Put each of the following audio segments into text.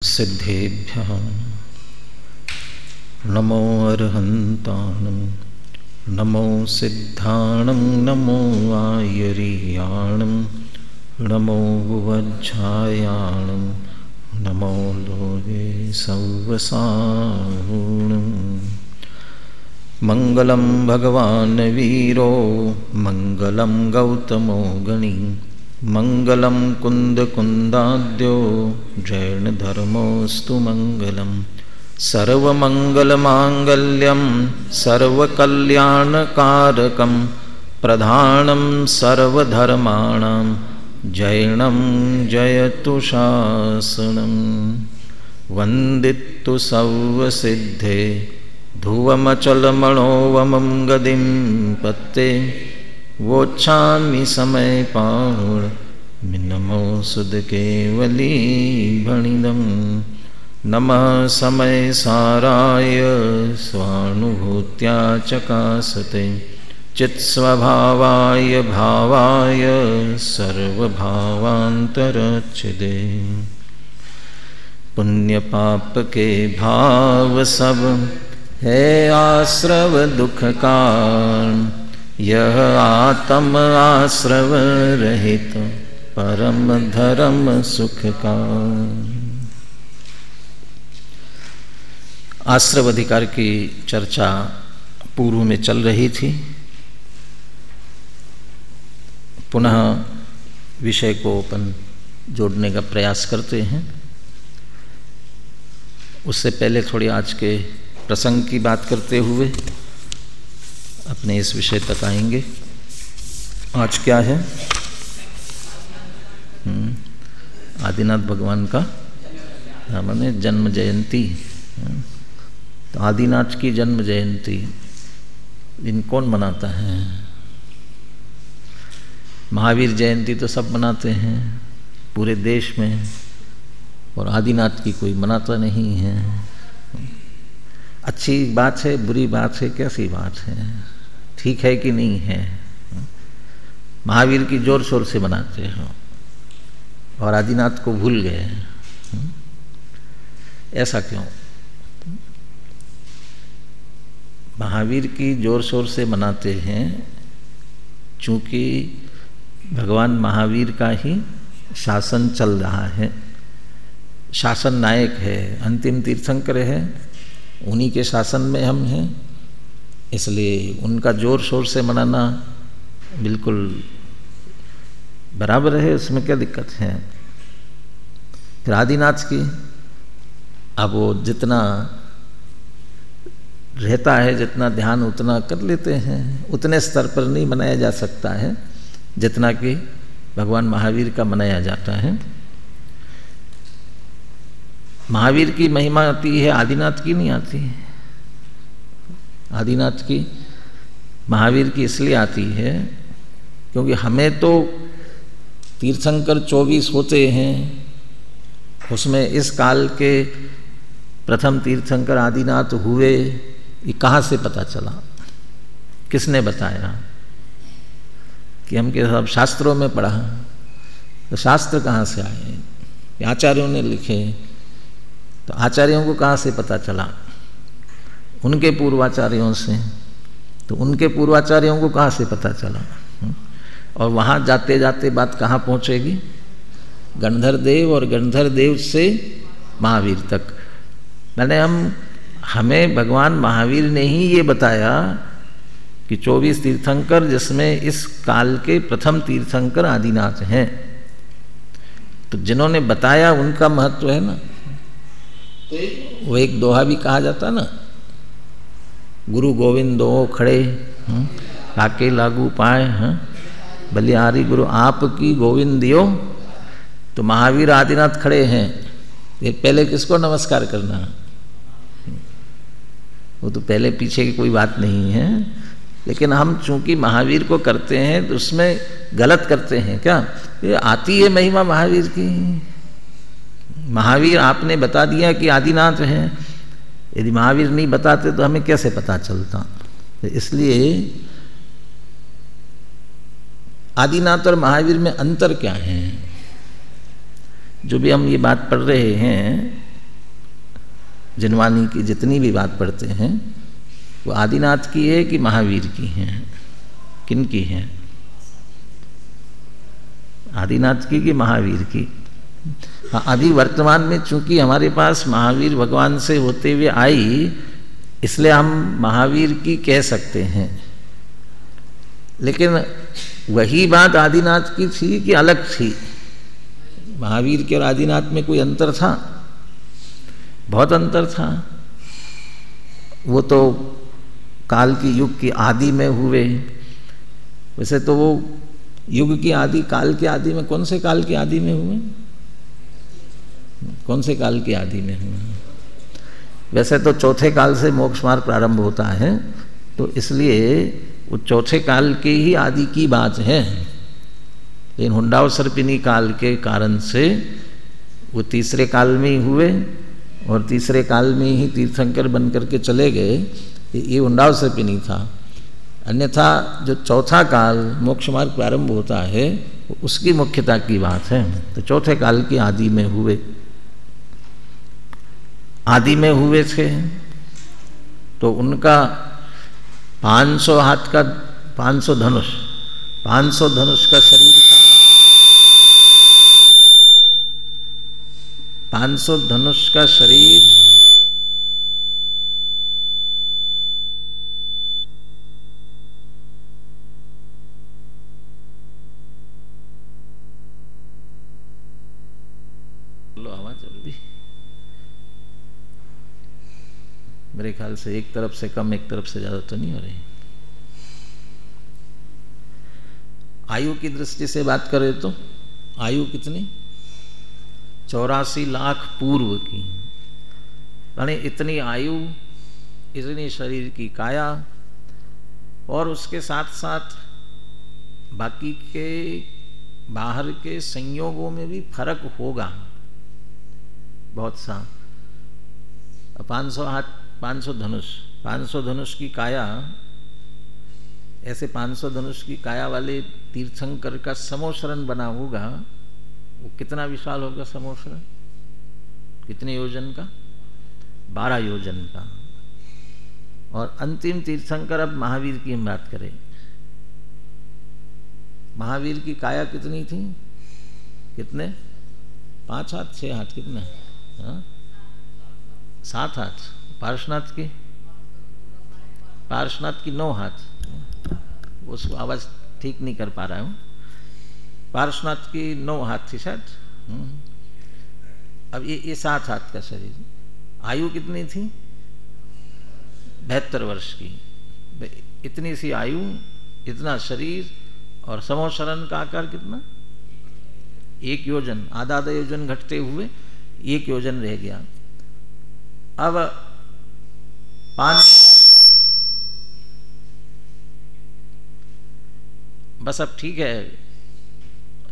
सिद्धेभ्यः नमो अर्हन्तानं नमो सिद्धाणं नमो आयर्याणं नमो वज्रायाणं नमो लोके सव्वसाहुणं। मंगलं भगवान् वीरो मंगलं गौतमो गणी मंगलं कुन्दकुन्दाद्यो जैनधर्मोऽस्तु मंगलम्। सर्वमंगलमांगल्यं सर्वकल्याणकारकं प्रधानं सर्वधर्माणां जैनं जयतु शासनं। वन्दितु सर्वसिद्धे ध्रुवमचलमणोवमं गदिं पत्ते वोच्छामि समय पाहुण नमो सुध केवली भणिदं। नमः समय साराय स्वानुभूत्या चकासते चित्स्वभावाय भावाय सर्वभावान्तरच्छिदे। पुण्य पाप के भाव सब है आश्रव दुख कारण, यह आत्म आश्रव रहित परम धर्म सुख का। आश्रव अधिकार की चर्चा पूर्व में चल रही थी। पुनः विषय को अपन जोड़ने का प्रयास करते हैं। उससे पहले थोड़ी आज के प्रसंग की बात करते हुए अपने इस विषय तक आएंगे। आज क्या है? आदिनाथ भगवान का माने जन्म जयंती। तो आदिनाथ की जन्म जयंती दिन कौन मनाता है? महावीर जयंती तो सब मनाते हैं पूरे देश में, और आदिनाथ की कोई मनाता नहीं है। अच्छी बात है, बुरी बात है, कैसी बात है, ठीक है कि नहीं है? महावीर की जोर शोर से मनाते हो और आदिनाथ को भूल गए। ऐसा क्यों? महावीर की जोर शोर से मनाते हैं चूँकि भगवान महावीर का ही शासन चल रहा है। शासन नायक है, अंतिम तीर्थंकर है, उन्हीं के शासन में हम हैं, इसलिए उनका जोर शोर से मनाना बिल्कुल बराबर है। उसमें क्या दिक्कत है? फिर आदिनाथ की अब वो जितना रहता है, जितना ध्यान उतना कर लेते हैं, उतने स्तर पर नहीं मनाया जा सकता है जितना कि भगवान महावीर का मनाया जाता है। महावीर की महिमा आती है, आदिनाथ की नहीं आती। आदिनाथ की महावीर की इसलिए आती है क्योंकि हमें तो तीर्थंकर 24 होते हैं, उसमें इस काल के प्रथम तीर्थंकर आदिनाथ हुए, ये कहाँ से पता चला? किसने बताया? कि हम के सब शास्त्रों में पढ़ा, तो शास्त्र कहाँ से आए? आचार्यों ने लिखे, तो आचार्यों को कहाँ से पता चला? उनके पूर्वाचार्यों से। तो उनके पूर्वाचार्यों को कहाँ से पता चला? और वहाँ जाते जाते बात कहाँ पहुँचेगी? गणधर देव और गणधर देव से महावीर तक। मैंने हमें भगवान महावीर ने ही ये बताया कि 24 तीर्थंकर, जिसमें इस काल के प्रथम तीर्थंकर आदिनाथ हैं। तो जिन्होंने बताया उनका महत्व है ना। वो एक दोहा भी कहा जाता ना, गुरु गोविंद दो खड़े काके लागू पाए, बलिहारी गुरु आपकी गोविंद दियो। तो महावीर आदिनाथ खड़े हैं, ये पहले किसको नमस्कार करना? वो तो पहले पीछे की कोई बात नहीं है, लेकिन हम चूंकि महावीर को करते हैं तो उसमें गलत करते हैं। क्या ये आती है महिमा महावीर की? महावीर आपने बता दिया कि आदिनाथ हैं, यदि महावीर नहीं बताते तो हमें कैसे पता चलता? तो इसलिए आदिनाथ और महावीर में अंतर क्या है? जो भी हम ये बात पढ़ रहे हैं जिनवानी की जितनी भी बात पढ़ते हैं वो आदिनाथ की है कि महावीर की हैं, किन की हैं? आदिनाथ की कि महावीर की? हाँ, अभी वर्तमान में चूंकि हमारे पास महावीर भगवान से होते हुए आई, इसलिए हम महावीर की कह सकते हैं। लेकिन वही बात आदिनाथ की थी कि अलग थी? महावीर के और आदिनाथ में कोई अंतर था? बहुत अंतर था। वो तो काल की युग की आदि में हुए। वैसे तो वो युग की आदि, काल के आदि में, कौन से काल के आदि में हुए? कौन से काल के आदि में हुए? वैसे तो चौथे काल से मोक्ष मार्ग प्रारंभ होता है, तो इसलिए वो चौथे काल के ही आदि की बात है। लेकिन हुंडाव सर्पिनी काल के कारण से वो तीसरे काल में ही हुए और तीसरे काल में ही तीर्थंकर बन करके चले गए। ये हुंडाव सर्पिनी था। अन्यथा जो चौथा काल मोक्ष मार्ग प्रारंभ होता है उसकी मुख्यता की बात है। तो चौथे काल की आदि में हुए, आदि में हुए थे, तो उनका 500 हाथ का 500 धनुष, 500 धनुष का शरीर था। 500 धनुष का शरीर मेरे ख्याल से एक तरफ से कम एक तरफ से ज्यादा तो नहीं हो रही। आयु की दृष्टि से बात करें तो आयु कितनी? 84 लाख पूर्व की। यानी इतनी आयु, इतनी शरीर की काया, और उसके साथ साथ बाकी के बाहर के संयोगों में भी फर्क होगा बहुत सा। 500 हाथ, 500 धनुष, 500 धनुष की काया, ऐसे 500 धनुष की काया वाले तीर्थंकर का समोशरण बना होगा, वो कितना विशाल होगा समोशरण? कितने योजन का? 12 योजन का। और अंतिम तीर्थंकर, अब महावीर की हम बात करें, महावीर की काया कितनी थी? कितने? 5 हाथ, 6 हाथ, कितने? 7 हाथ। पार्श्वनाथ की? पार्श्वनाथ की 9 हाथ। उसको आवाज ठीक नहीं कर पा रहा हूं। पार्श्वनाथ की 9 हाथ थी शायद। अब ये 7 हाथ का शरीर। आयु कितनी थी? 72 वर्ष की। इतनी सी आयु, इतना शरीर, और समोशरण का आकार कितना? 1 योजन, आधा आधा योजन घटते हुए 1 योजन रह गया। अब 5, बस अब ठीक है,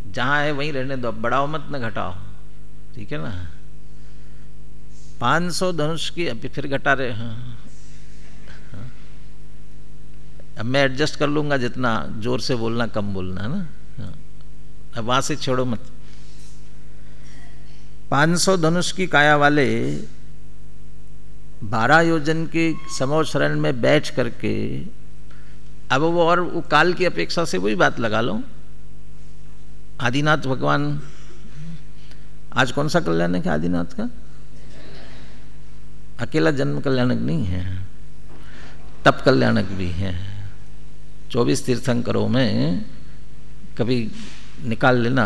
जहां है वहीं रहने दो, बढ़ाओ मत न घटाओ, ठीक है ना। 500 धनुष की, अभी फिर घटा रहे हैं। अब मैं एडजस्ट कर लूंगा, जितना जोर से बोलना कम बोलना है ना। अब वहां से छोड़ो मत। 500 धनुष की काया वाले 12 योजन के समोशरण में बैठ करके, अब वो, और वो काल की अपेक्षा से वही बात लगा लो। आदिनाथ भगवान, आज कौन सा कल्याणक है आदिनाथ का? अकेला जन्म कल्याणक नहीं है, तप कल्याणक भी है। 24 तीर्थंकरों में कभी निकाल लेना,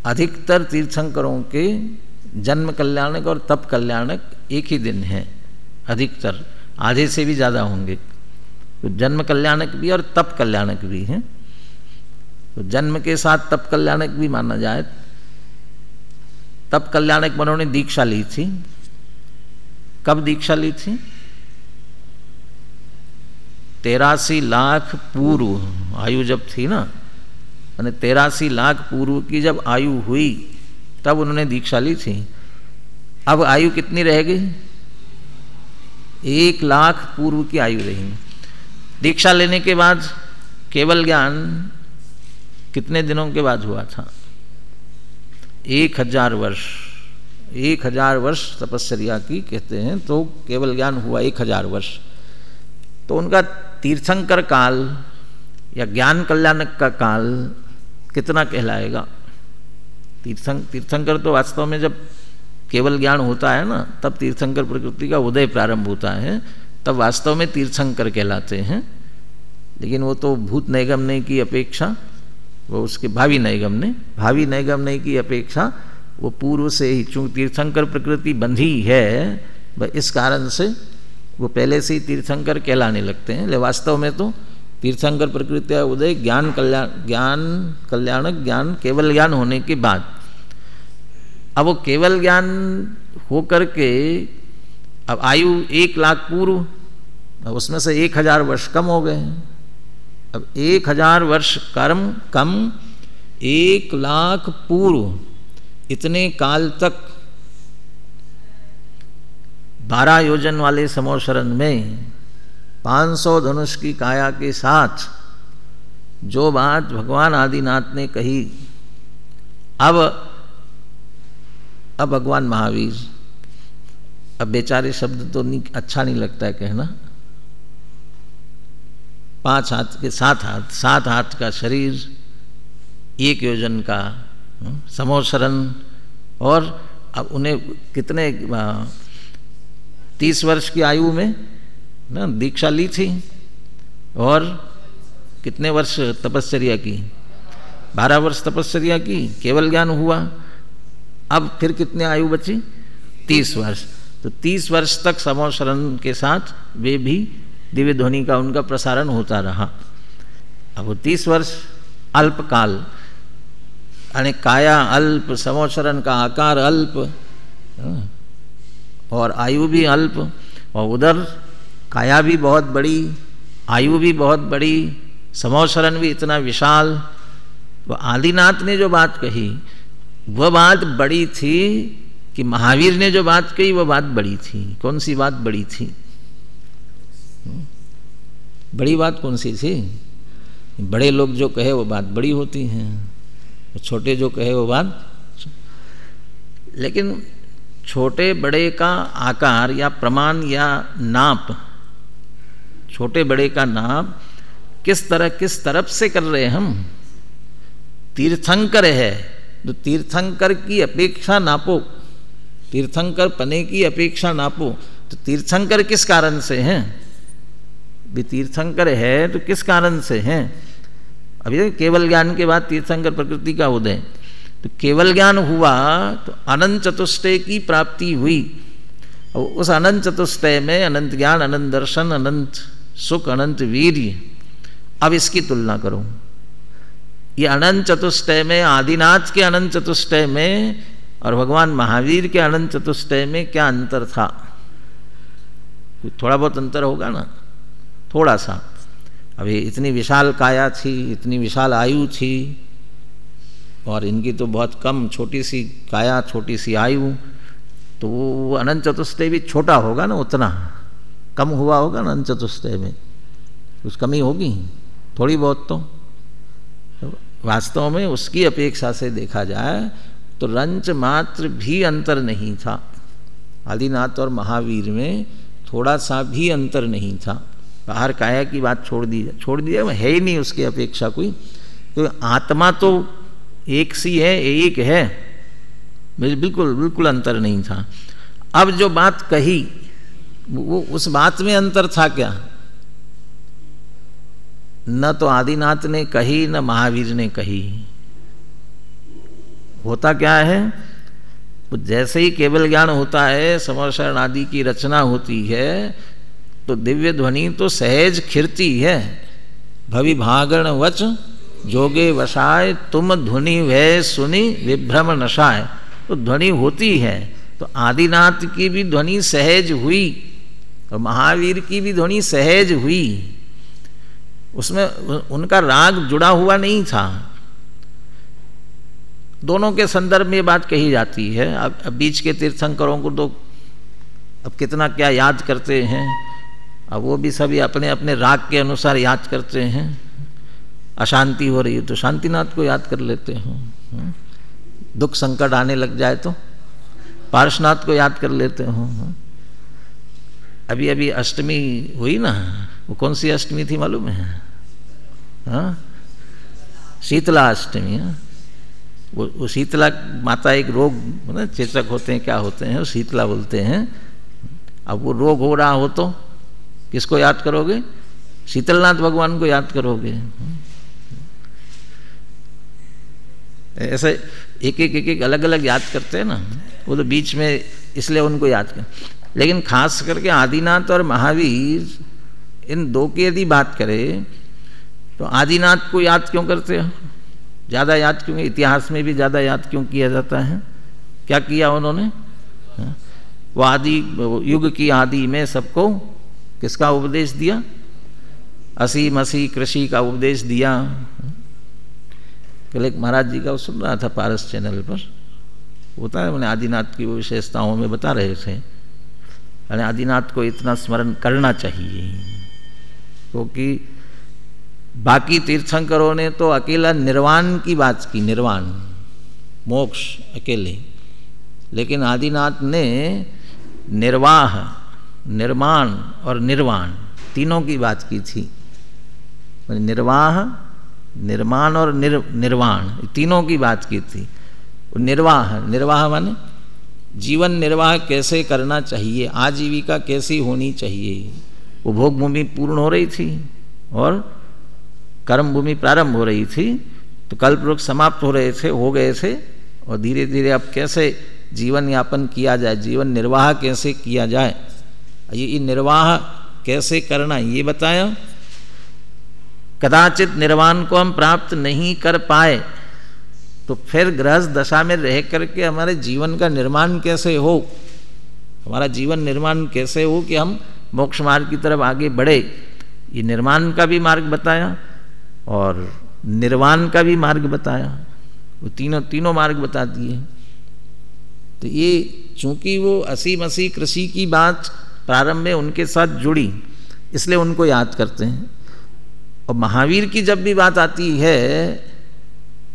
अधिकतर तीर्थंकरों के जन्म कल्याणक और तप कल्याणक एक ही दिन है। अधिकतर, आधे से भी ज़्यादा होंगे। तो जन्म कल्याणक भी और तप कल्याणक भी हैं। तो जन्म के साथ तप कल्याणक भी माना जाए। तप कल्याणक उन्होंने दीक्षा ली थी। कब दीक्षा ली थी? 83 लाख पूर्व आयु जब थी ना, मैंने 83 लाख पूर्व की जब आयु हुई तब उन्होंने दीक्षा ली थी। अब आयु कितनी रह गई? 1 लाख पूर्व की आयु रही। दीक्षा लेने के बाद केवल ज्ञान कितने दिनों के बाद हुआ था? 1000 वर्ष। 1000 वर्ष तपस्या की कहते हैं, तो केवल ज्ञान हुआ 1000 वर्ष। तो उनका तीर्थंकर काल या ज्ञान कल्याणक का काल कितना कहलाएगा? तीर्थंकर तो वास्तव में जब केवल ज्ञान होता है ना, तब तीर्थंकर प्रकृति का उदय प्रारंभ होता है, तब वास्तव में तीर्थंकर कहलाते हैं। लेकिन वो तो भूत नैगम्य की अपेक्षा, वो उसके भावी नैगम्य की अपेक्षा वो पूर्व से ही, चूँकि तीर्थंकर प्रकृति बंधी है, इस कारण से वो पहले से ही तीर्थंकर कहलाने लगते हैं। लेकिन वास्तव में तो तीर्थंकर प्रकृति का उदय ज्ञान कल्याणक ज्ञान केवल ज्ञान होने के बाद। अब वो केवल ज्ञान हो करके अब आयु 1 लाख पूर्व, अब उसमें से 1000 वर्ष कम हो गए हैं। अब 1000 वर्ष कम 1 लाख पूर्व इतने काल तक 12 योजन वाले समोशरण में 500 धनुष की काया के साथ जो बात भगवान आदिनाथ ने कही, अब भगवान महावीर, अब बेचारे शब्द तो नहीं, अच्छा नहीं लगता है कहना, 5 हाथ के 7 हाथ का शरीर, 1 योजन का समोशरण, और अब उन्हें कितने 30 वर्ष की आयु में ना दीक्षा ली थी, और कितने वर्ष तपस्या की? 12 वर्ष तपस्या की, केवल ज्ञान हुआ। अब फिर कितने आयु बची? 30 वर्ष। तो 30 वर्ष तक समोशरण के साथ वे भी दिव्य ध्वनि का उनका प्रसारण होता रहा। अब वो 30 वर्ष अल्पकाल, यानी काया अल्प, समोशरण का आकार अल्प, और आयु भी अल्प, और उधर काया भी बहुत बड़ी, आयु भी बहुत बड़ी, समोशरण भी इतना विशाल। वो आदिनाथ ने जो बात कही वह बात बड़ी थी कि महावीर ने जो बात कही वह बात बड़ी थी? कौन सी बात बड़ी थी? बड़ी बात कौन सी थी? बड़े लोग जो कहे वो बात बड़ी होती है, छोटे जो कहे वो बात। लेकिन छोटे बड़े का आकार या प्रमाण या नाप, छोटे बड़े का नाप किस तरफ से कर रहे हैं हम? तीर्थंकर है तो तीर्थंकर की अपेक्षा नापो, तीर्थंकर पने की अपेक्षा नापो। तो तीर्थंकर किस कारण से हैं? भी तीर्थंकर है तो किस कारण से हैं? अभी केवल ज्ञान के बाद तीर्थंकर प्रकृति का उदय, तो केवल ज्ञान हुआ तो अनंत चतुष्टय की प्राप्ति हुई, और उस अनंत चतुष्टय में अनंत ज्ञान, अनंत दर्शन, अनंत सुख, अनंत वीर्य। अब इसकी तुलना करो, ये अनंत चतुष्टय में, आदिनाथ के अनंत चतुष्टय में और भगवान महावीर के अनंत चतुष्टय में क्या अंतर था? थोड़ा बहुत अंतर होगा ना, थोड़ा सा। अभी इतनी विशाल काया थी, इतनी विशाल आयु थी, और इनकी तो बहुत कम, छोटी सी काया, छोटी सी आयु, तो वो अनंत चतुष्टय भी छोटा होगा ना, उतना कम हुआ होगा ना अनंत चतुष्टय में, कुछ कमी होगी थोड़ी बहुत। तो वास्तव में उसकी अपेक्षा से देखा जाए तो रंच मात्र भी अंतर नहीं था। आदिनाथ और महावीर में थोड़ा सा भी अंतर नहीं था। बाहर काया की बात छोड़ दिया, है ही नहीं उसकी अपेक्षा कोई। तो आत्मा तो एक सी है, एक है, बिल्कुल अंतर नहीं था। अब जो बात कही वो उस बात में अंतर था क्या? न तो आदिनाथ ने कही न महावीर ने कही। होता क्या है, जैसे ही केवल ज्ञान होता है, समोशरण आदि की रचना होती है, तो दिव्य ध्वनि तो सहज खिरती है। भवि भागण वच जोगे वसाय, तुम ध्वनि वह सुनी विभ्रम नशाय। तो ध्वनि होती है, तो आदिनाथ की भी ध्वनि सहज हुई और महावीर की भी ध्वनि सहज हुई। उसमें उनका राग जुड़ा हुआ नहीं था। दोनों के संदर्भ में बात कही जाती है। अब बीच के तीर्थंकरों को तो अब कितना क्या याद करते हैं, अब वो भी सभी अपने अपने राग के अनुसार याद करते हैं। अशांति हो रही है तो शांतिनाथ को याद कर लेते हैं, दुख संकट आने लग जाए तो पार्श्वनाथ को याद कर लेते हो। अभी अभी अष्टमी हुई ना, वो कौन सी अष्टमी थी मालूम है? हाँ, शीतला अष्टमी। हाँ, वो शीतला माता एक रोग ना, चेचक होते हैं, क्या होते हैं, वो शीतला बोलते हैं। अब वो रोग हो रहा हो तो किसको याद करोगे? शीतलनाथ भगवान को याद करोगे। ऐसे एक एक अलग अलग याद करते हैं ना, वो तो बीच में इसलिए उनको याद कर। लेकिन खास करके आदिनाथ और महावीर इन दो की यदि बात करें तो आदिनाथ को याद क्यों करते हो? ज़्यादा याद क्यों? इतिहास में भी ज़्यादा याद क्यों किया जाता है? क्या किया उन्होंने? वो आदि युग की आदि में सबको किसका उपदेश दिया? असीम असी कृषि का उपदेश दिया। कल एक महाराज जी का सुन रहा था पारस चैनल पर, होता है, मैंने आदिनाथ की विशेषताओं में बता रहे थे। अरे आदिनाथ को इतना स्मरण करना चाहिए, क्योंकि बाकी तीर्थंकरों ने तो अकेला निर्वाण की बात की, निर्वाण मोक्ष अकेले, लेकिन आदिनाथ ने निर्वाह, निर्माण और निर्वाण तीनों की बात की थी। निर्वाह, निर्माण और निर्वाण तीनों की बात की थी। निर्वाह, निर्वाह माने जीवन निर्वाह कैसे करना चाहिए, आजीविका कैसी होनी चाहिए। वो भोग भूमि पूर्ण हो रही थी और कर्म भूमि प्रारंभ हो रही थी, तो कल्प वृक्ष समाप्त हो रहे थे, हो गए थे, और धीरे धीरे अब कैसे जीवन यापन किया जाए, जीवन निर्वाह कैसे किया जाए, ये निर्वाह कैसे करना ये बताया। कदाचित निर्वाण को हम प्राप्त नहीं कर पाए तो फिर गृहस्थ दशा में रह करके हमारे जीवन का निर्माण कैसे हो, हमारा जीवन निर्माण कैसे हो कि हम मोक्ष मार्ग की तरफ आगे बढ़े। ये निर्माण का भी मार्ग बताया और निर्वाण का भी मार्ग बताया, वो तीनों मार्ग बता दिए। तो ये चूंकि वो असीम असी कृषि की बात प्रारंभ में उनके साथ जुड़ी, इसलिए उनको याद करते हैं। और महावीर की जब भी बात आती है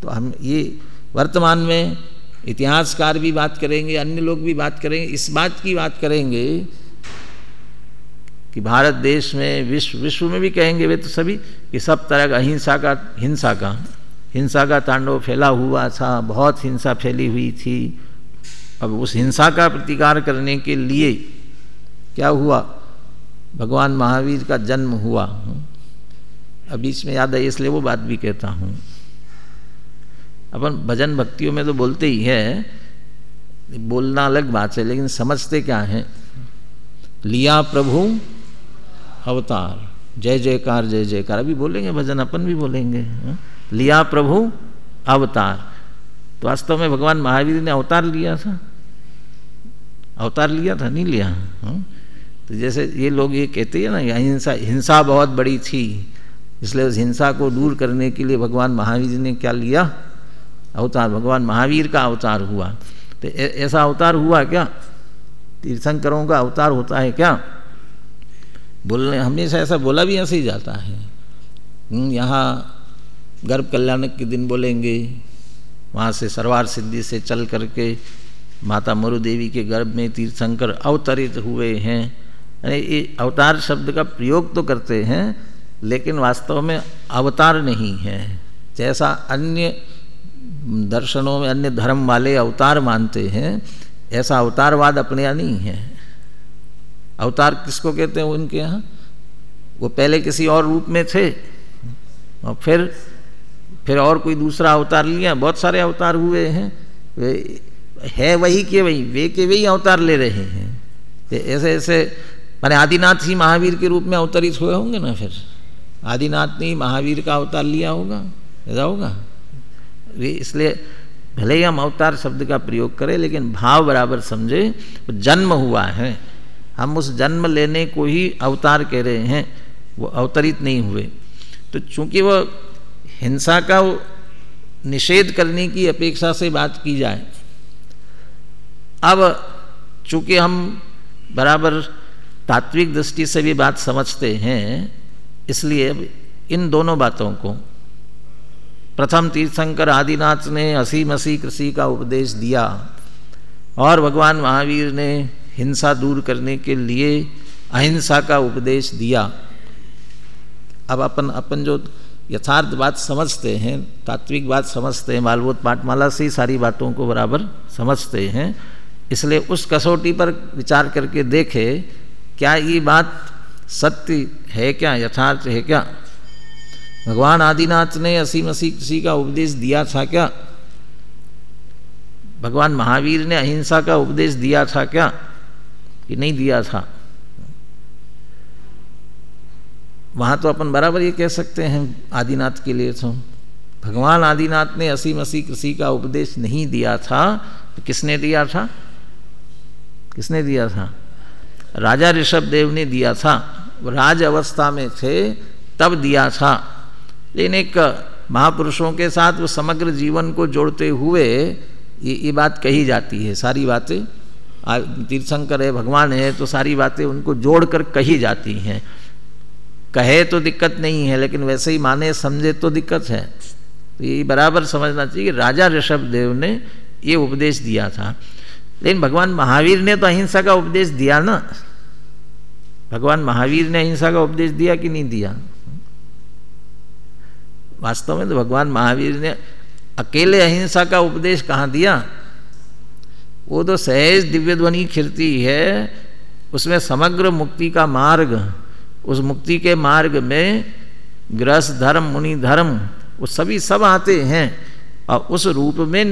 तो हम ये वर्तमान में इतिहासकार भी बात करेंगे, अन्य लोग भी बात करेंगे, इस बात की बात करेंगे कि भारत देश में, विश्व में भी कहेंगे वे तो सभी, कि सब तरह का हिंसा का तांडव फैला हुआ था, बहुत हिंसा फैली हुई थी। अब उस हिंसा का प्रतिकार करने के लिए क्या हुआ? भगवान महावीर का जन्म हुआ। अब बीच में याद आई इसलिए वो बात भी कहता हूँ। अपन भजन भक्तियों में तो बोलते ही है, बोलना अलग बात है, लेकिन समझते क्या है? लिया प्रभु अवतार, जय जयकार जय जयकार, अभी बोलेंगे भजन, अपन भी बोलेंगे। लिया प्रभु अवतार, तो वास्तव में भगवान महावीर ने अवतार लिया था? अवतार लिया था? नहीं लिया। तो जैसे ये लोग ये कहते हैं ना, हिंसा बहुत बड़ी थी, इसलिए उस हिंसा को दूर करने के लिए भगवान महावीर ने क्या लिया? अवतार। भगवान महावीर का अवतार हुआ। तो ऐसा अवतार हुआ क्या? तीर्थंकरों का अवतार होता है क्या? बोलने हमेशा ऐसा बोला भी ऐसे ही जाता है। यहाँ गर्भ कल्याणक के दिन बोलेंगे, वहाँ से सरवार सिद्धि से चल करके माता मरु देवी के गर्भ में तीर्थंकर अवतरित हुए हैं। ये अवतार शब्द का प्रयोग तो करते हैं, लेकिन वास्तव में अवतार नहीं है। जैसा अन्य दर्शनों में अन्य धर्म वाले अवतार मानते हैं, ऐसा अवतारवाद अपने यहाँ नहीं है। अवतार किसको कहते हैं उनके यहाँ? वो पहले किसी और रूप में थे और फिर और कोई दूसरा अवतार लिया। बहुत सारे अवतार हुए हैं, है वही के वही, वे के वही अवतार ले रहे हैं। ऐसे ऐसे माने आदिनाथ ही महावीर के रूप में अवतरित हुए होंगे ना, फिर आदिनाथ ने ही महावीर का अवतार लिया होगा, ऐसा होगा। इसलिए भले ही हम अवतार शब्द का प्रयोग करें, लेकिन भाव बराबर समझे। जन्म हुआ है, हम उस जन्म लेने को ही अवतार कह रहे हैं, वो अवतरित नहीं हुए। तो चूंकि वो हिंसा का निषेध करने की अपेक्षा से बात की जाए, अब चूंकि हम बराबर तात्विक दृष्टि से भी बात समझते हैं, इसलिए अब इन दोनों बातों को, प्रथम तीर्थंकर आदिनाथ ने असीम असी कृषि का उपदेश दिया, और भगवान महावीर ने हिंसा दूर करने के लिए अहिंसा का उपदेश दिया। अब अपन जो यथार्थ बात समझते हैं, तात्विक बात समझते हैं, बालबोध पाठमाला से ही सारी बातों को बराबर समझते हैं, इसलिए उस कसौटी पर विचार करके देखे क्या ये बात सत्य है, क्या यथार्थ है, क्या भगवान आदिनाथ ने असीम किसी का उपदेश दिया था क्या, भगवान महावीर ने अहिंसा का उपदेश दिया था क्या कि नहीं दिया था। वहाँ तो अपन बराबर ये कह सकते हैं आदिनाथ के लिए तो भगवान आदिनाथ ने असीम किसी का उपदेश नहीं दिया था, तो किसने दिया था, किसने दिया था, राजा ऋषभ देव ने दिया था। राज अवस्था में थे तब दिया था, लेकिन एक महापुरुषों के साथ वो समग्र जीवन को जोड़ते हुए ये बात कही जाती है। सारी बातें तीर्थंकर है, भगवान है, तो सारी बातें उनको जोड़कर कही जाती हैं। कहे तो दिक्कत नहीं है, लेकिन वैसे ही माने समझे तो दिक्कत है। तो ये बराबर समझना चाहिए कि राजा ऋषभ देव ने ये उपदेश दिया था, लेकिन भगवान महावीर ने तो अहिंसा का उपदेश दिया ना। भगवान महावीर ने अहिंसा का उपदेश दिया कि नहीं दिया? वास्तव में तो भगवान महावीर ने अकेले अहिंसा का उपदेश कहाँ दिया? वो तो सहज दिव्य ध्वनि खिरती है, उसमें समग्र मुक्ति का मार्ग, उस मुक्ति के मार्ग में गृहस्थ धर्म, मुनि धर्म, वो सभी सब आते हैं और उस रूप में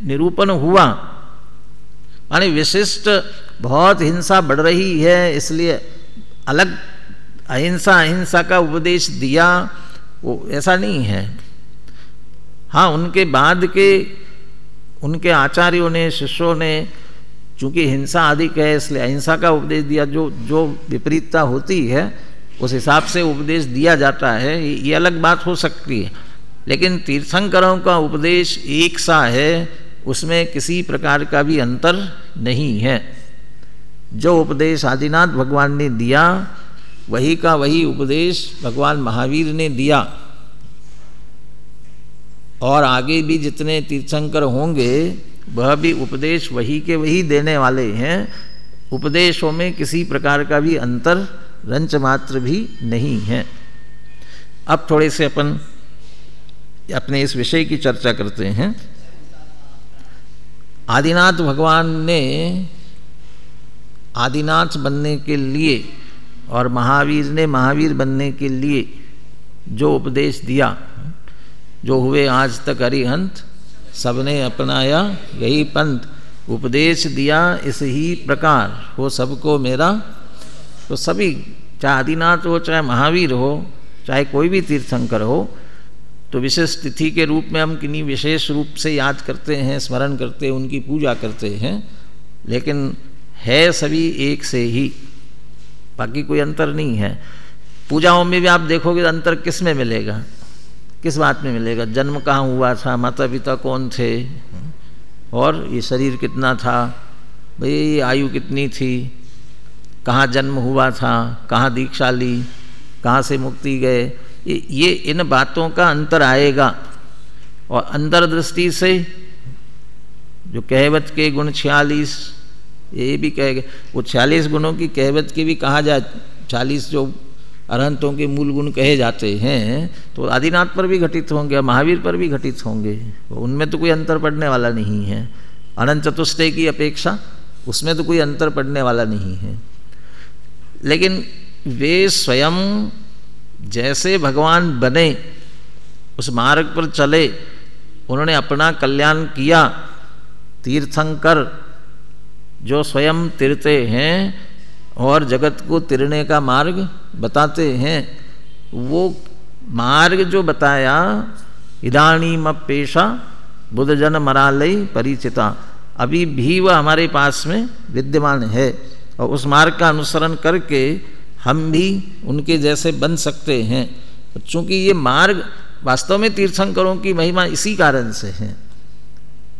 निरूपण हुआ। यानी विशिष्ट बहुत हिंसा बढ़ रही है, इसलिए अलग अहिंसा का उपदेश दिया, वो ऐसा नहीं है। हाँ, उनके बाद के उनके आचार्यों ने, शिष्यों ने, चूंकि हिंसा अधिक है इसलिए अहिंसा का उपदेश दिया। जो विपरीतता होती है उस हिसाब से उपदेश दिया जाता है, ये अलग बात हो सकती है। लेकिन तीर्थंकरों का उपदेश एक सा है, उसमें किसी प्रकार का भी अंतर नहीं है। जो उपदेश आदिनाथ भगवान ने दिया वही का वही उपदेश भगवान महावीर ने दिया, और आगे भी जितने तीर्थंकर होंगे वह भी उपदेश वही के वही देने वाले हैं। उपदेशों में किसी प्रकार का भी अंतर रंच मात्र भी नहीं है। अब थोड़े से अपन अपने इस विषय की चर्चा करते हैं। आदिनाथ भगवान ने आदिनाथ बनने के लिए और महावीर ने महावीर बनने के लिए जो उपदेश दिया, जो हुए आज तक अरिहंत सबने अपनाया यही पंथ, उपदेश दिया इस ही प्रकार हो सबको मेरा। तो सभी, चाहे आदिनाथ हो, चाहे महावीर हो, चाहे कोई भी तीर्थंकर हो, तो विशेष तिथि के रूप में हम किन्हीं विशेष रूप से याद करते हैं, स्मरण करते हैं, उनकी पूजा करते हैं, लेकिन है सभी एक से ही, बाकी कोई अंतर नहीं है। पूजाओं में भी आप देखोगे अंतर किस में मिलेगा, किस बात में मिलेगा? जन्म कहाँ हुआ था, माता पिता कौन थे, और ये शरीर कितना था, भाई आयु कितनी थी, कहाँ जन्म हुआ था, कहाँ दीक्षा ली, कहाँ से मुक्ति गए, ये इन बातों का अंतर आएगा। और अंतर्दृष्टि से जो कहवत के गुण 46, ये भी कहेगा वो 46 गुणों की कहवत के भी कहा जाए, 40 जो अरहंतों के मूल गुण कहे जाते हैं, तो आदिनाथ पर भी घटित होंगे, महावीर पर भी घटित होंगे, उनमें तो कोई अंतर पड़ने वाला नहीं है। अनंत चतुष्टय की अपेक्षा उसमें तो कोई अंतर पड़ने वाला नहीं है। लेकिन वे स्वयं जैसे भगवान बने, उस मार्ग पर चले, उन्होंने अपना कल्याण किया। तीर्थंकर जो स्वयं तिरते हैं और जगत को तिरने का मार्ग बताते हैं, वो मार्ग जो बताया, इदानीमप्येषा बुद्धजन मरालय परिचिता, अभी भी वह हमारे पास में विद्यमान है, और उस मार्ग का अनुसरण करके हम भी उनके जैसे बन सकते हैं। चूँकि ये मार्ग वास्तव में तीर्थंकरों की महिमा इसी कारण से है,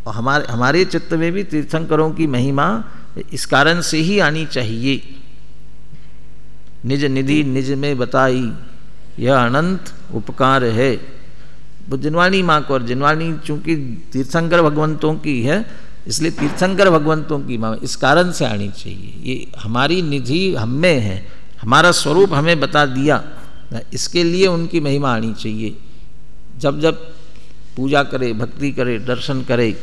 और हमारे चित्त में भी तीर्थंकरों की महिमा इस कारण से ही आनी चाहिए। निज निधि निज में बताई, यह अनंत उपकार है। वो जिनवानी माँ को, और जिनवानी चूँकि तीर्थंकर भगवंतों की है, इसलिए तीर्थंकर भगवंतों की महिमा इस कारण से आनी चाहिए। ये हमारी निधि हम में है, हमारा स्वरूप हमें बता दिया, इसके लिए उनकी महिमा आनी चाहिए। जब जब पूजा करे, भक्ति करे, दर्शन करे,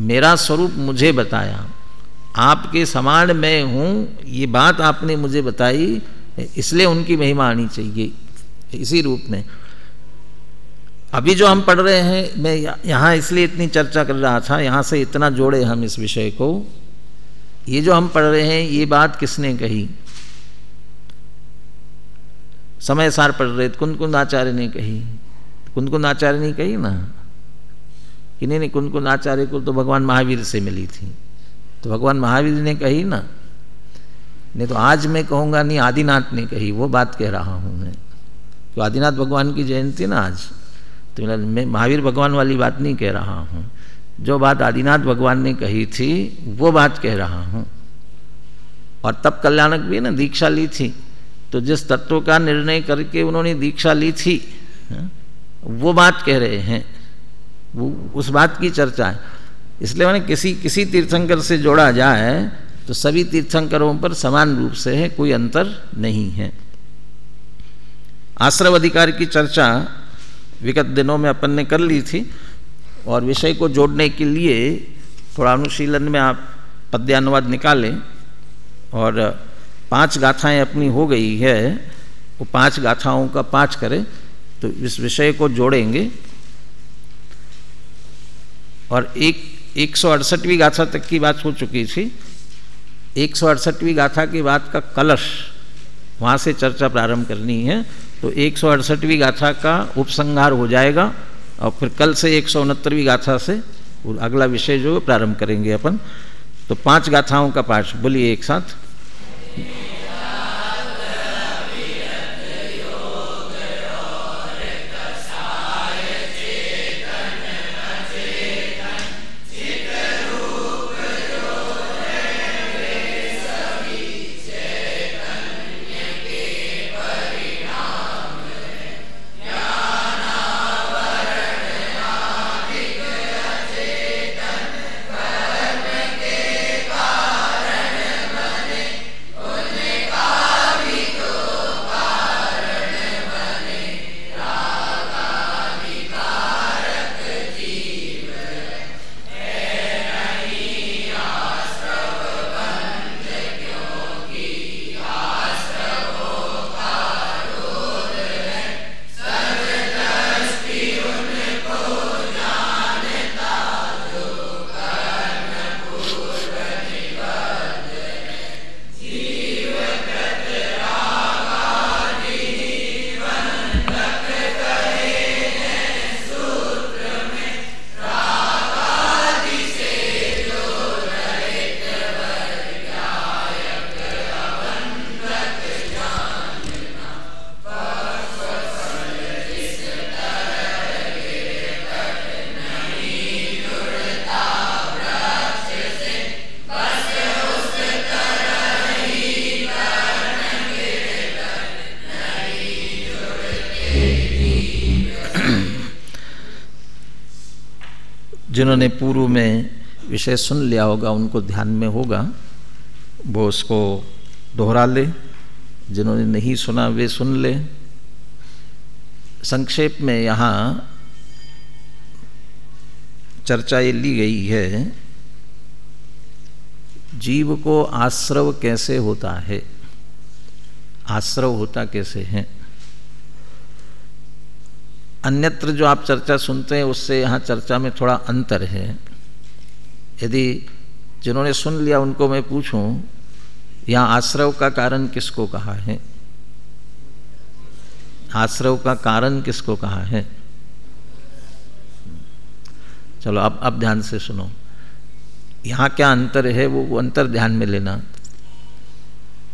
मेरा स्वरूप मुझे बताया, आपके समान मैं हूँ, ये बात आपने मुझे बताई, इसलिए उनकी महिमा आनी चाहिए इसी रूप में। अभी जो हम पढ़ रहे हैं, मैं यहाँ इसलिए इतनी चर्चा कर रहा था, यहाँ से इतना जोड़े हम इस विषय को। ये जो हम पढ़ रहे हैं, ये बात किसने कही? समय सार पढ़ रहे, कुंद आचार्य ने कही। कुंद आचार्य ने कही ना कि नहीं, कुंद आचार्य को तो भगवान महावीर से मिली थी, तो भगवान महावीर ने कही ना। नहीं तो आज मैं कहूँगा नहीं, आदिनाथ ने कही, वो बात कह रहा हूँ मैं। तो आदिनाथ भगवान की जयंती ना आज, तो मैं महावीर भगवान वाली बात नहीं कह रहा हूँ। जो बात आदिनाथ भगवान ने कही थी वो बात कह रहा हूँ। और तब कल्याणक भी ना दीक्षा ली थी, तो जिस तत्व का निर्णय करके उन्होंने दीक्षा ली थी वो बात कह रहे हैं, वो उस बात की चर्चा है। इसलिए मैंने किसी तीर्थंकर से जोड़ा जाए तो सभी तीर्थंकरों पर समान रूप से है, कोई अंतर नहीं है। आश्रव अधिकार की चर्चा विगत दिनों में अपन ने कर ली थी, और विषय को जोड़ने के लिए थोड़ा अनुशीलन में आप पद्यानुवाद निकालें, और 5 गाथाएं अपनी हो गई है, वो 5 गाथाओं का पाठ करें तो इस विषय को जोड़ेंगे। और 168वीं गाथा तक की बात हो चुकी थी। 168वीं गाथा की बात का कलश, वहाँ से चर्चा प्रारंभ करनी है। तो 168वीं गाथा का उपसंहार हो जाएगा, और फिर कल से 169वीं गाथा से अगला विषय जो प्रारंभ करेंगे अपन। तो 5 गाथाओं का पाठ बोलिए एक साथ। जिन्होंने पूर्व में विषय सुन लिया होगा उनको ध्यान में होगा, वो उसको दोहरा ले। जिन्होंने नहीं सुना वे सुन ले। संक्षेप में यहाँ चर्चा ये ली गई है, जीव को आश्रव कैसे होता है, आश्रव होता कैसे है। अन्यत्र जो आप चर्चा सुनते हैं उससे यहाँ चर्चा में थोड़ा अंतर है। यदि जिन्होंने सुन लिया उनको मैं पूछूं, यहाँ आश्रव का कारण किसको कहा है, आश्रव का कारण किसको कहा है? चलो अब ध्यान से सुनो, यहाँ क्या अंतर है वो अंतर ध्यान में लेना।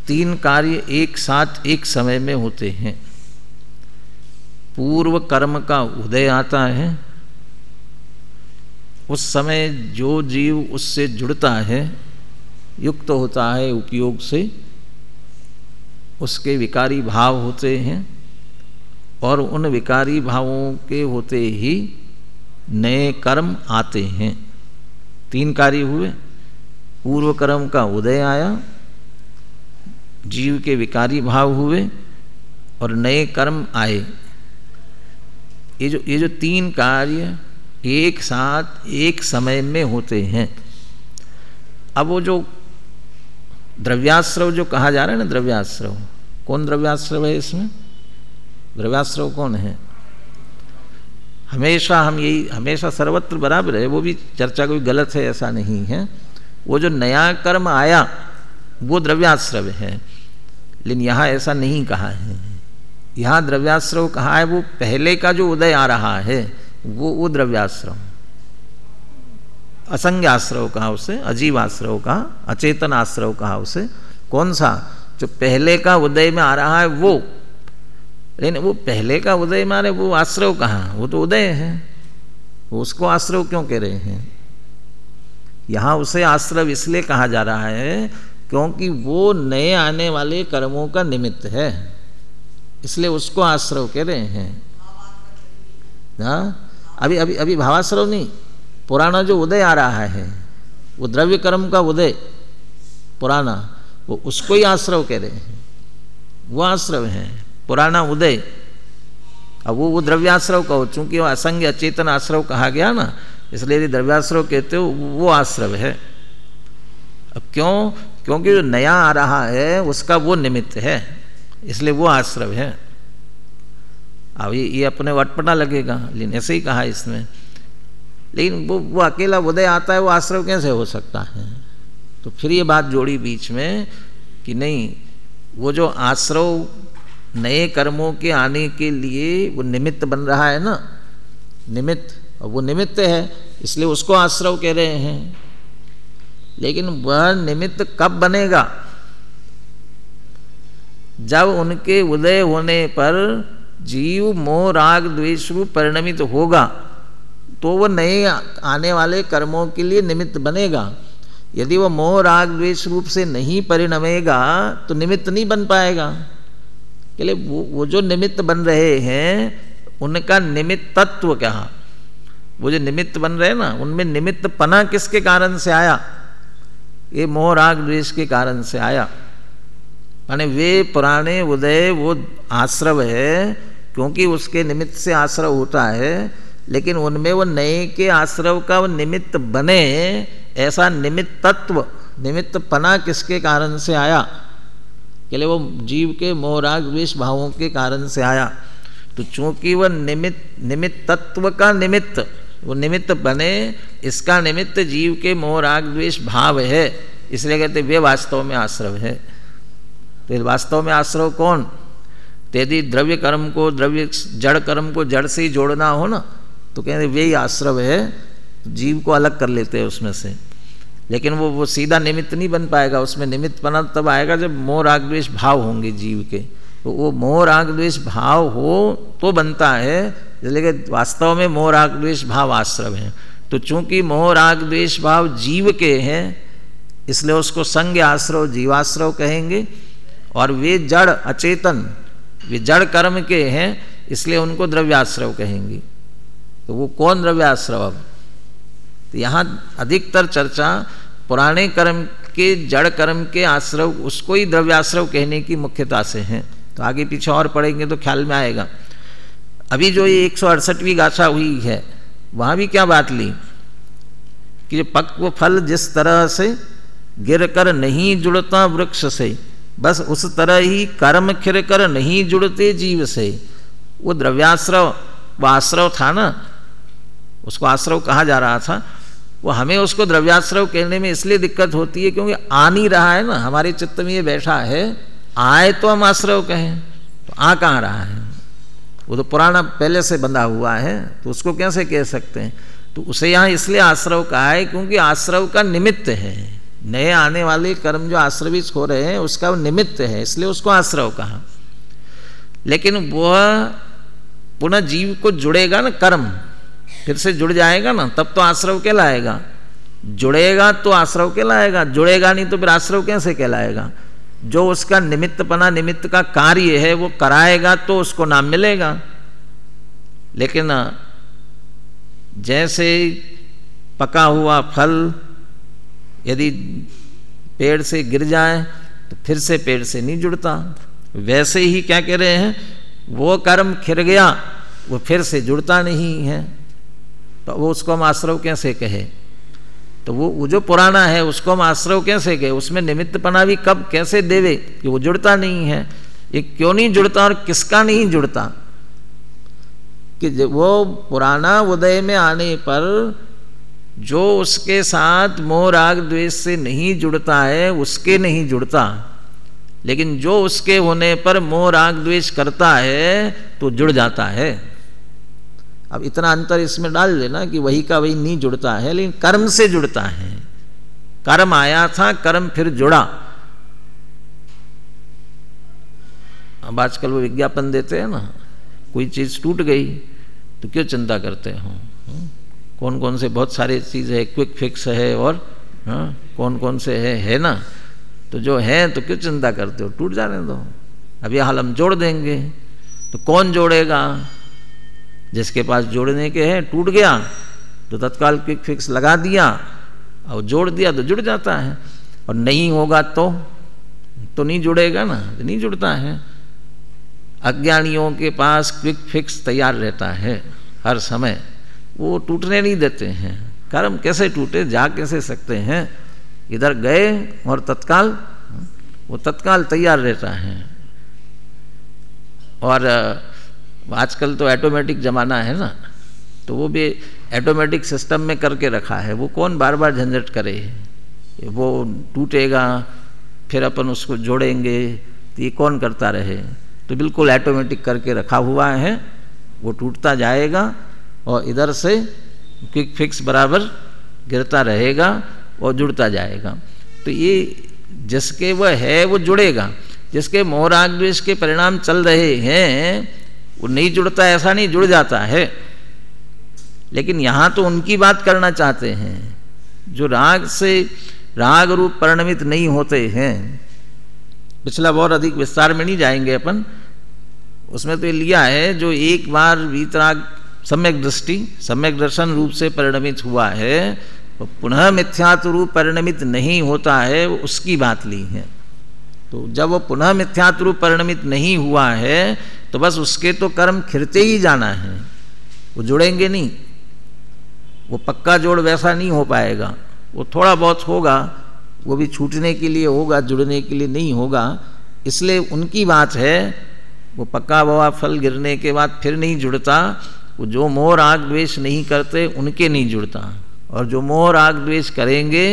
3 कार्य एक साथ एक समय में होते हैं। पूर्व कर्म का उदय आता है, उस समय जो जीव उससे जुड़ता है, युक्त होता है उपयोग से, उसके विकारी भाव होते हैं, और उन विकारी भावों के होते ही नए कर्म आते हैं। तीन कार्य हुए। पूर्व कर्म का उदय आया, जीव के विकारी भाव हुए और नए कर्म आए। ये जो तीन कार्य एक साथ एक समय में होते हैं। अब वो जो द्रव्याश्रव जो कहा जा रहा है ना, द्रव्याश्रव, कौन द्रव्याश्रव है इसमें? द्रव्याश्रव कौन है? हमेशा हम यही, हमेशा सर्वत्र बराबर है, वो भी चर्चा कोई गलत है ऐसा नहीं है। वो जो नया कर्म आया वो द्रव्याश्रव है, लेकिन यहाँ ऐसा नहीं कहा है। यहाँ द्रव्याश्रव कहा है वो पहले का जो उदय आ रहा है वो द्रव्याश्रव। असंग आश्रव कहा उसे, अजीव आश्रव कहा, अचेतन आश्रव कहा उसे। कौन सा? जो पहले का उदय में आ रहा है वो। लेकिन वो पहले का उदय में आ रहा है वो आश्रव कहाँ? वो तो उदय है, वो उसको आश्रव क्यों कह रहे हैं? यहाँ उसे आश्रव इसलिए कहा जा रहा है क्योंकि वो नए आने वाले कर्मों का निमित्त है, इसलिए उसको आश्रव कह रहे हैं। हाँ, अभी भावाश्रव नहीं, पुराना जो उदय आ रहा है वो द्रव्य कर्म का उदय पुराना, वो उसको ही आश्रव कह रहे हैं। वो आश्रव है पुराना उदय। अब वो द्रव्याश्रव कहो, चूंकि वो असंग अचेतन आश्रव कहा गया ना, इसलिए यदि द्रव्याश्रव कहते हो वो आश्रव है। अब क्यों? क्योंकि जो नया आ रहा है उसका वो निमित्त है, इसलिए वो आश्रव है। अब ये अपने वटपटा लगेगा, लेकिन ऐसे ही कहा इसमें। लेकिन वो अकेला उदय आता है, वो आश्रव कैसे हो सकता है? तो फिर ये बात जोड़ी बीच में कि नहीं, वो जो आश्रव नए कर्मों के आने के लिए वो निमित्त बन रहा है ना, निमित्त, और वो निमित्त है इसलिए उसको आश्रव कह रहे हैं। लेकिन वह निमित्त कब बनेगा? जब उनके उदय होने पर जीव मोह राग द्वेष रूप परिणमित होगा तो वो नए आने वाले कर्मों के लिए निमित्त बनेगा। यदि वो मोह राग द्वेष रूप से नहीं परिणमेगा तो निमित्त नहीं बन पाएगा। के लिए वो जो निमित्त बन रहे हैं उनका निमित्त तत्व क्या? वो जो निमित्त बन रहे हैं ना, उनमें निमित्त पना किसके कारण से आया? ये मोह राग द्वेष के कारण से आया। माने वे पुराने उदय वो आश्रव है, क्योंकि उसके निमित्त से आश्रव होता है, लेकिन उनमें वो नए के आश्रव का वो निमित्त बने, ऐसा निमित्त तत्व, निमित्त पना किसके कारण से आया? के लिए वो जीव के मोह राग द्वेष भावों के कारण से आया। तो चूंकि वह निमित्त तत्व का निमित्त, वो निमित्त बने, इसका निमित्त जीव के मोह राग द्वेष भाव है, इसलिए कहते वे वास्तव में आश्रव है। तो वास्तव में आश्रव कौन? यदि द्रव्य कर्म को, द्रव्य जड़ कर्म को जड़ से ही जोड़ना हो ना, तो कहते वे ही आश्रव है, जीव को अलग कर लेते हैं उसमें से। लेकिन वो सीधा निमित्त नहीं बन पाएगा, उसमें निमित्त बना तब आएगा जब मोह राग द्वेष भाव होंगे जीव के। तो वो मोह राग द्वेष भाव हो तो बनता है, लेकिन वास्तव में मोह राग द्वेष भाव आश्रव है। तो चूंकि मोह राग द्वेष भाव जीव के हैं, इसलिए उसको संग आश्रव, जीवाश्रव कहेंगे। और वे जड़ अचेतन, वे जड़ कर्म के हैं, इसलिए उनको द्रव्याश्रव कहेंगे। तो वो कौन द्रव्याश्रव? अब तो यहाँ अधिकतर चर्चा पुराने कर्म के, जड़ कर्म के आश्रव, उसको ही द्रव्याश्रव कहने की मुख्यता से है। तो आगे पीछे और पढ़ेंगे तो ख्याल में आएगा। अभी जो ये 168वीं गाथा हुई है, वहाँ भी क्या बात ली कि जो पक्व फल जिस तरह से गिर कर नहीं जुड़ता वृक्ष से, बस उस तरह ही कर्म खिर कर नहीं जुड़ते जीव से। वो द्रव्याश्रव, वो आश्रव था ना, उसको आश्रव कहा जा रहा था। वो हमें उसको द्रव्याश्रव कहने में इसलिए दिक्कत होती है क्योंकि आ नहीं रहा है ना, हमारे चित्त में ये बैठा है। आए तो हम आश्रव कहें, तो आ कहाँ रहा है? वो तो पुराना पहले से बंधा हुआ है, तो उसको कैसे कह सकते हैं? तो उसे यहाँ इसलिए आश्रव कहा है क्योंकि आश्रव का निमित्त है। नए आने वाले कर्म जो आश्रवित हो रहे हैं उसका वो निमित्त है, इसलिए उसको आश्रव कहा। लेकिन वह पुनः जीव को जुड़ेगा ना, कर्म फिर से जुड़ जाएगा ना, तब तो आश्रव कहलाएगा। जुड़ेगा तो आश्रव कहलाएगा, जुड़ेगा नहीं तो फिर आश्रव कैसे कहलाएगा? जो उसका निमित्तपना, निमित्त का कार्य है, वो कराएगा तो उसको नाम मिलेगा। लेकिन जैसे पका हुआ फल यदि पेड़ से गिर जाए तो फिर से पेड़ से नहीं जुड़ता। वैसे ही क्या कह रहे हैं, वो कर्म खिर गया, वो फिर से जुड़ता नहीं है, तो वो उसको हम आश्रव कैसे कहे? तो वो जो पुराना है उसको हम आश्रव कैसे कहे? उसमें निमित्तपना भी कब कैसे देवे कि वो जुड़ता नहीं है? ये क्यों नहीं जुड़ता और किसका नहीं जुड़ता? कि वो पुराना उदय में आने पर जो उसके साथ मोह राग द्वेष से नहीं जुड़ता है उसके नहीं जुड़ता, लेकिन जो उसके होने पर मोह राग द्वेष करता है तो जुड़ जाता है। अब इतना अंतर इसमें डाल देना कि वही का वही नहीं जुड़ता है, लेकिन कर्म से जुड़ता है। कर्म आया था, कर्म फिर जुड़ा। अब आजकल वो विज्ञापन देते हैं ना, कोई चीज टूट गई तो क्यों चिंता करते हो? कौन कौन से बहुत सारे चीज है, क्विक फिक्स है और कौन कौन से है ना, तो जो है तो क्यों चिंता करते हो, टूट जाने दो। अब यह हाल हम जोड़ देंगे, तो कौन जोड़ेगा? जिसके पास जोड़ने के हैं, टूट गया तो तत्काल क्विक फिक्स लगा दिया और जोड़ दिया तो जुड़ जाता है, और नहीं होगा तो नहीं जुड़ेगा ना, तो नहीं जुड़ता है। अज्ञानियों के पास क्विक फिक्स तैयार रहता है हर समय, वो टूटने नहीं देते हैं। कर्म कैसे टूटे, जा कैसे सकते हैं? इधर गए और तत्काल वो तत्काल तैयार रहता है। और आजकल तो ऑटोमेटिक ज़माना है ना, तो वो भी ऑटोमेटिक सिस्टम में करके रखा है। वो कौन बार बार झंझट करे? वो टूटेगा फिर अपन उसको जोड़ेंगे, तो ये कौन करता रहे? तो बिल्कुल ऑटोमेटिक करके रखा हुआ है, वो टूटता जाएगा और इधर से क्विक फिक्स बराबर गिरता रहेगा और जुड़ता जाएगा। तो ये जिसके वह है वो जुड़ेगा, जिसके मोह राग द्वेष के परिणाम चल रहे हैं वो नहीं जुड़ता, ऐसा नहीं, जुड़ जाता है। लेकिन यहाँ तो उनकी बात करना चाहते हैं जो राग से राग रूप परिणमित नहीं होते हैं। पिछला बहुत अधिक विस्तार में नहीं जाएंगे अपन, उसमें तो ये लिया है जो एक बार वीतराग सम्यक दृष्टि सम्यक दर्शन रूप से परिणमित हुआ है, तो पुनः मिथ्यात्व रूप परिणमित नहीं होता है, उसकी बात ली है। तो जब वो पुनः मिथ्यात्व रूप परिणमित नहीं हुआ है तो बस उसके तो कर्म खिरते ही जाना है, वो जुड़ेंगे नहीं। वो पक्का जोड़ वैसा नहीं हो पाएगा, वो थोड़ा बहुत होगा, वो भी छूटने के लिए होगा, जुड़ने के लिए नहीं होगा। इसलिए उनकी बात है, वो पक्का हुआ फल गिरने के बाद फिर नहीं जुड़ता। वो जो मोह राग द्वेष नहीं करते उनके नहीं जुड़ता, और जो मोह राग द्वेष करेंगे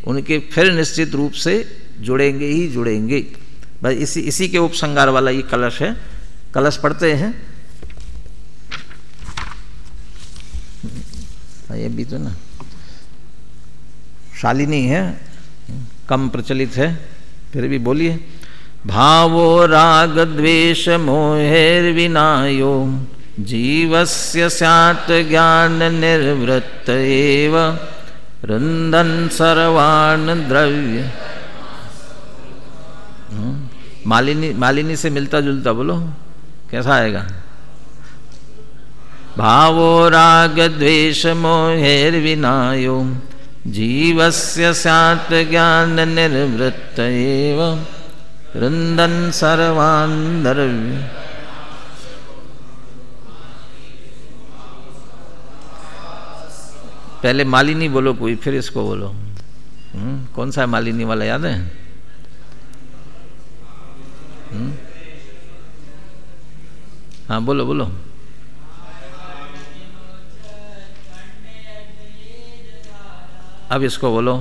उनके फिर निश्चित रूप से जुड़ेंगे ही जुड़ेंगे। बस इसी के उपसंगार वाला ये कलश है। कलश पढ़ते हैं, ये भी तो ना शालिनी है, कम प्रचलित है, फिर भी बोलिए। भावो राग द्वेष मोहेर्विनायो जीवस्य स्यात् ज्ञान निर्वृत्त एव रुन्धन् सर्वान् द्रव्य। मालिनी से मिलता जुलता बोलो, कैसा आएगा? भावो राग द्वेष मोहेर्विनायो जीवस्य स्यात् ज्ञान निर्वृत्त एव रुन्धन् सर्वान् द्रव्य। पहले मालिनी बोलो कोई, फिर इसको बोलो। कौन सा है मालिनी वाला, याद है? हाँ बोलो बोलो। अब इसको बोलो।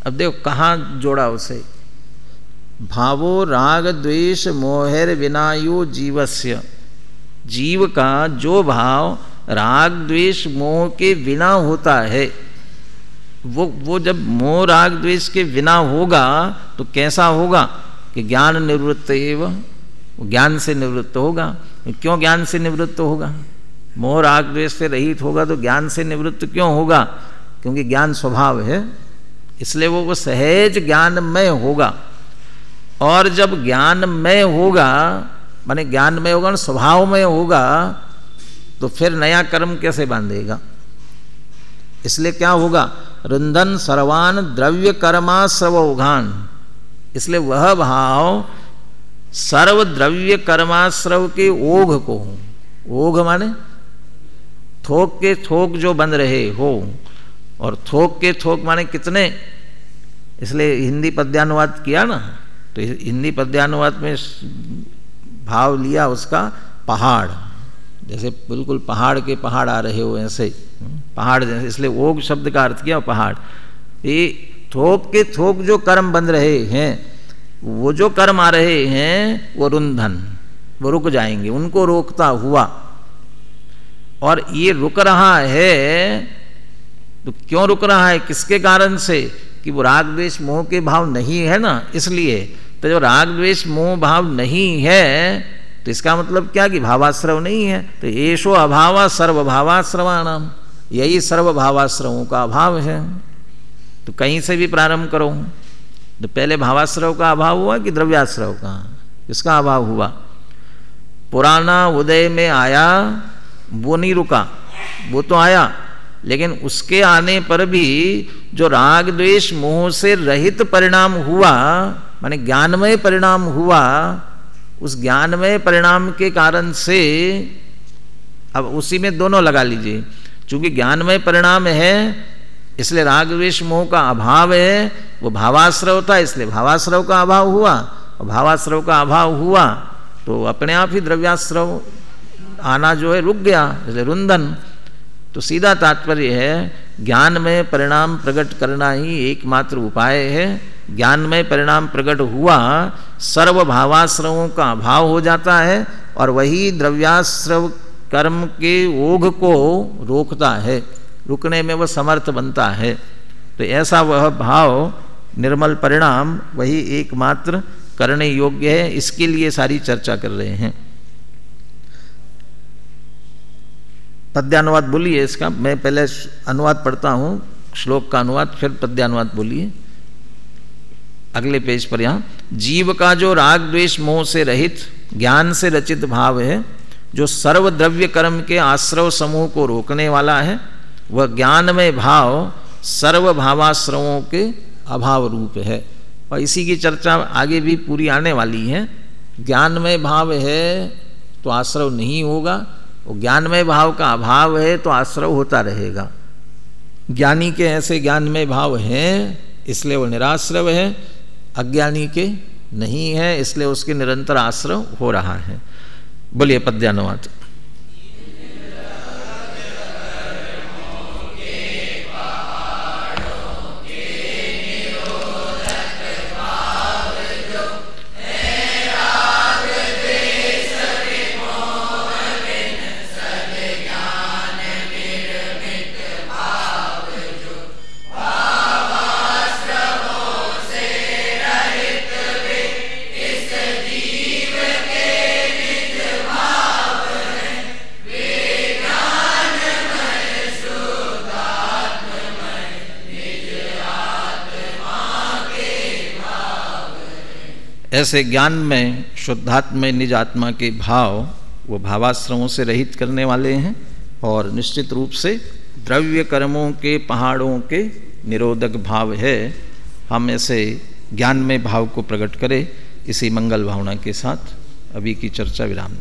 अब देखो कहाँ जोड़ा उसे। भावो राग द्वेष मोहेर विनायो जीवस्य, जीव का जो भाव राग द्वेष मोह के बिना होता है, वो जब मोह राग द्वेष के बिना होगा तो कैसा होगा कि ज्ञान निवृत्त एवं, ज्ञान से निवृत्त होगा। क्यों ज्ञान से निवृत्त होगा? मोह राग द्वेष से रहित होगा तो ज्ञान से निवृत्त क्यों होगा? क्योंकि ज्ञान स्वभाव है, इसलिए वो सहज ज्ञानमय होगा। और जब ज्ञानमय होगा, माने ज्ञानमय होगा और स्वभावमय होगा, तो फिर नया कर्म कैसे बांधेगा? इसलिए क्या होगा? रुंधन सर्वान द्रव्य कर्माश्रवघान। इसलिए वह भाव सर्व द्रव्य कर्माश्रव के ओघ को, ओघ माने थोक के थोक जो बंध रहे हो, और थोक के थोक माने कितने, इसलिए हिंदी पद्यानुवाद किया ना, तो हिंदी पद्यानुवाद में भाव लिया उसका पहाड़, जैसे बिल्कुल पहाड़ के पहाड़ आ रहे हो ऐसे, पहाड़ जैसे, इसलिए ओघ शब्द का अर्थ किया पहाड़। ये थोक के थोक जो कर्म बन रहे हैं, वो जो कर्म आ रहे हैं वो रुंधन, वो रुक जाएंगे, उनको रोकता हुआ। और ये रुक रहा है तो क्यों रुक रहा है? किसके कारण से? कि वो राग द्वेष मोह के भाव नहीं है ना, इसलिए। तो जो राग द्वेष मोह भाव नहीं है तो इसका मतलब क्या? कि भावाश्रव नहीं है। तो येषो अभावा सर्वभावाश्रवाणाम, यही सर्वभावाश्रवों का अभाव है। तो कहीं से भी प्रारंभ करो, तो पहले भावाश्रव का अभाव हुआ कि द्रव्याश्रव का? किसका अभाव हुआ? पुराना उदय में आया, वो नहीं रुका, वो तो आया, लेकिन उसके आने पर भी जो राग द्वेष मोह से रहित परिणाम हुआ, माने ज्ञानमय परिणाम हुआ, उस ज्ञानमय परिणाम के कारण से अब उसी में दोनों लगा लीजिए। चूंकि ज्ञानमय परिणाम है इसलिए राग द्वेष मोह का अभाव है, वो भावाश्रव था इसलिए भावाश्रव का अभाव हुआ, और भावाश्रव का अभाव हुआ तो अपने आप ही द्रव्याश्रव आना जो है रुक गया, इसलिए रुंधन। तो सीधा तात्पर्य है ज्ञान में परिणाम प्रकट करना ही एकमात्र उपाय है। ज्ञान में परिणाम प्रकट हुआ, सर्व भावाश्रवों का अभाव हो जाता है, और वही द्रव्याश्रव कर्म के ओघ को रोकता है, रुकने में वह समर्थ बनता है। तो ऐसा वह भाव निर्मल परिणाम वही एकमात्र करने योग्य है। इसके लिए सारी चर्चा कर रहे हैं। पद्यानुवाद बोलिए इसका, मैं पहले अनुवाद पढ़ता हूँ, श्लोक का अनुवाद, फिर पद्यानुवाद बोलिए अगले पेज पर। यहाँ जीव का जो राग द्वेष मोह से रहित ज्ञान से रचित भाव है, जो सर्व द्रव्य कर्म के आश्रव समूह को रोकने वाला है, वह ज्ञानमय भाव सर्व भावाश्रवों के अभाव रूप है। और इसी की चर्चा आगे भी पूरी आने वाली है। ज्ञानमय भाव है तो आश्रव नहीं होगा, और ज्ञानमय भाव का अभाव है तो आश्रव होता रहेगा। ज्ञानी के ऐसे ज्ञानमय भाव हैं इसलिए वो निराश्रव है, अज्ञानी के नहीं है इसलिए उसके निरंतर आश्रव हो रहा है। बोलिए पद्यानुवाद। ऐसे ज्ञान में शुद्धात्म निज आत्मा के भाव वो भावाश्रमों से रहित करने वाले हैं, और निश्चित रूप से द्रव्य कर्मों के पहाड़ों के निरोधक भाव है। हम ऐसे ज्ञान में भाव को प्रकट करें इसी मंगल भावना के साथ अभी की चर्चा विराम।